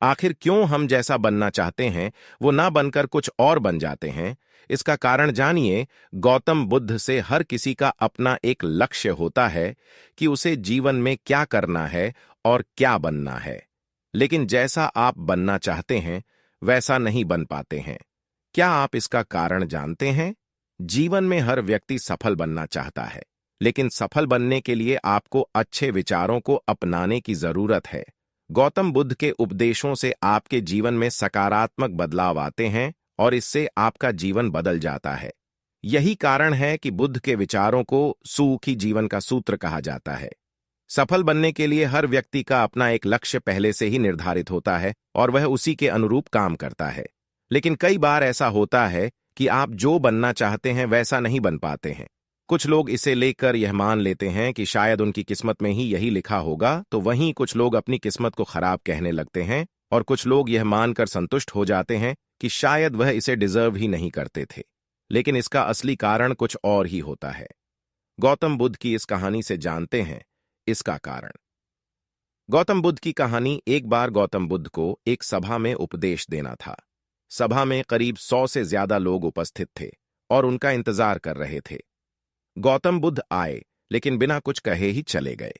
आखिर क्यों हम जैसा बनना चाहते हैं वो ना बनकर कुछ और बन जाते हैं? इसका कारण जानिए। गौतम बुद्ध से हर किसी का अपना एक लक्ष्य होता है कि उसे जीवन में क्या करना है और क्या बनना है। लेकिन जैसा आप बनना चाहते हैं वैसा नहीं बन पाते हैं। क्या आप इसका कारण जानते हैं? जीवन में हर व्यक्ति सफल बनना चाहता है, लेकिन सफल बनने के लिए आपको अच्छे विचारों को अपनाने की जरूरत है। गौतम बुद्ध के उपदेशों से आपके जीवन में सकारात्मक बदलाव आते हैं और इससे आपका जीवन बदल जाता है। यही कारण है कि बुद्ध के विचारों को सुखी जीवन का सूत्र कहा जाता है। सफल बनने के लिए हर व्यक्ति का अपना एक लक्ष्य पहले से ही निर्धारित होता है और वह उसी के अनुरूप काम करता है। लेकिन कई बार ऐसा होता है कि आप जो बनना चाहते हैं वैसा नहीं बन पाते हैं। कुछ लोग इसे लेकर यह मान लेते हैं कि शायद उनकी किस्मत में ही यही लिखा होगा, तो वहीं कुछ लोग अपनी किस्मत को खराब कहने लगते हैं और कुछ लोग यह मानकर संतुष्ट हो जाते हैं कि शायद वह इसे डिजर्व ही नहीं करते थे। लेकिन इसका असली कारण कुछ और ही होता है। गौतम बुद्ध की इस कहानी से जानते हैं इसका कारण। गौतम बुद्ध की कहानी। एक बार गौतम बुद्ध को एक सभा में उपदेश देना था। सभा में करीब 100 से ज्यादा लोग उपस्थित थे और उनका इंतजार कर रहे थे। गौतम बुद्ध आए, लेकिन बिना कुछ कहे ही चले गए।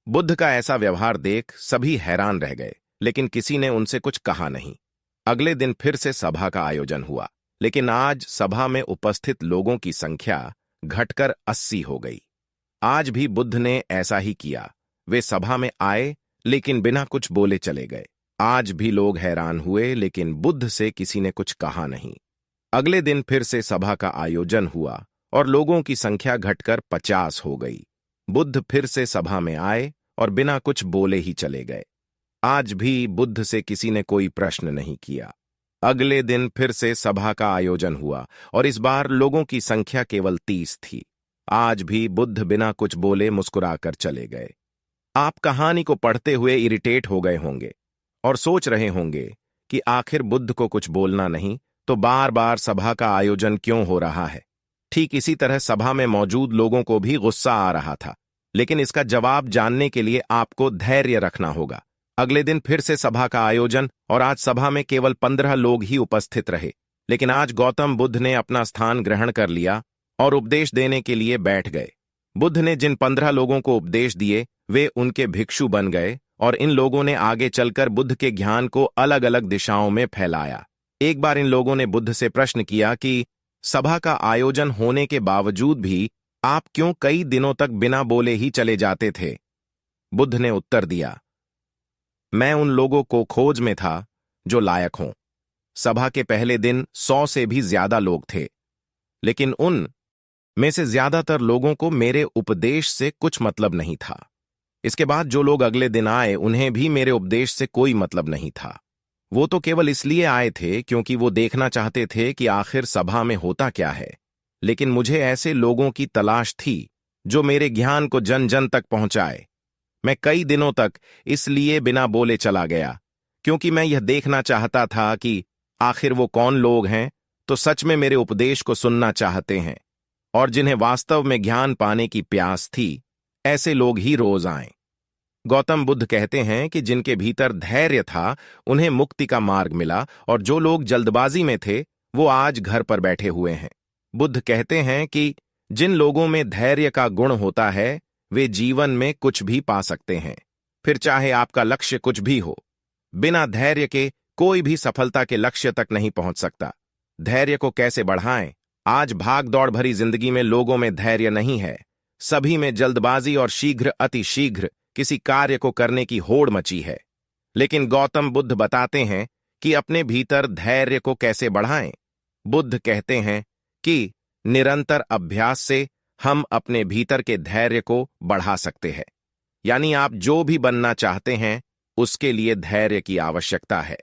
बुद्ध का ऐसा व्यवहार देख सभी हैरान रह गए, लेकिन किसी ने उनसे कुछ कहा नहीं। अगले दिन फिर से सभा का आयोजन हुआ, लेकिन आज सभा में उपस्थित लोगों की संख्या घटकर 80 हो गई। आज भी बुद्ध ने ऐसा ही किया। वे सभा में आए, लेकिन बिना कुछ बोले चले गए। आज भी लोग हैरान हुए, लेकिन बुद्ध से किसी ने कुछ कहा नहीं। अगले दिन फिर से सभा का आयोजन हुआ और लोगों की संख्या घटकर 50 हो गई। बुद्ध फिर से सभा में आए और बिना कुछ बोले ही चले गए। आज भी बुद्ध से किसी ने कोई प्रश्न नहीं किया। अगले दिन फिर से सभा का आयोजन हुआ और इस बार लोगों की संख्या केवल 30 थी। आज भी बुद्ध बिना कुछ बोले मुस्कुराकर चले गए। आप कहानी को पढ़ते हुए इरिटेट हो गए होंगे और सोच रहे होंगे कि आखिर बुद्ध को कुछ बोलना नहीं तो बार बार सभा का आयोजन क्यों हो रहा है। ठीक इसी तरह सभा में मौजूद लोगों को भी गुस्सा आ रहा था, लेकिन इसका जवाब जानने के लिए आपको धैर्य रखना होगा। अगले दिन फिर से सभा का आयोजन और आज सभा में केवल 15 लोग ही उपस्थित रहे। लेकिन आज गौतम बुद्ध ने अपना स्थान ग्रहण कर लिया और उपदेश देने के लिए बैठ गए। बुद्ध ने जिन 15 लोगों को उपदेश दिए वे उनके भिक्षु बन गए और इन लोगों ने आगे चलकर बुद्ध के ज्ञान को अलग अलग दिशाओं में फैलाया। एक बार इन लोगों ने बुद्ध से प्रश्न किया कि सभा का आयोजन होने के बावजूद भी आप क्यों कई दिनों तक बिना बोले ही चले जाते थे? बुद्ध ने उत्तर दिया, मैं उन लोगों को खोज में था जो लायक हों। सभा के पहले दिन 100 से भी ज्यादा लोग थे, लेकिन उन में से ज्यादातर लोगों को मेरे उपदेश से कुछ मतलब नहीं था। इसके बाद जो लोग अगले दिन आए उन्हें भी मेरे उपदेश से कोई मतलब नहीं था। वो तो केवल इसलिए आए थे क्योंकि वो देखना चाहते थे कि आखिर सभा में होता क्या है। लेकिन मुझे ऐसे लोगों की तलाश थी जो मेरे ज्ञान को जन जन तक पहुंचाए। मैं कई दिनों तक इसलिए बिना बोले चला गया क्योंकि मैं यह देखना चाहता था कि आखिर वो कौन लोग हैं तो सच में मेरे उपदेश को सुनना चाहते हैं और जिन्हें वास्तव में ज्ञान पाने की प्यास थी। ऐसे लोग ही रोज आए। गौतम बुद्ध कहते हैं कि जिनके भीतर धैर्य था उन्हें मुक्ति का मार्ग मिला और जो लोग जल्दबाजी में थे वो आज घर पर बैठे हुए हैं। बुद्ध कहते हैं कि जिन लोगों में धैर्य का गुण होता है वे जीवन में कुछ भी पा सकते हैं, फिर चाहे आपका लक्ष्य कुछ भी हो। बिना धैर्य के कोई भी सफलता के लक्ष्य तक नहीं पहुंच सकता। धैर्य को कैसे बढ़ाएं? आज भाग दौड़ भरी जिंदगी में लोगों में धैर्य नहीं है। सभी में जल्दबाजी और शीघ्र अति शीघ्र किसी कार्य को करने की होड़ मची है। लेकिन गौतम बुद्ध बताते हैं कि अपने भीतर धैर्य को कैसे बढ़ाएं। बुद्ध कहते हैं कि निरंतर अभ्यास से हम अपने भीतर के धैर्य को बढ़ा सकते हैं। यानी आप जो भी बनना चाहते हैं उसके लिए धैर्य की आवश्यकता है।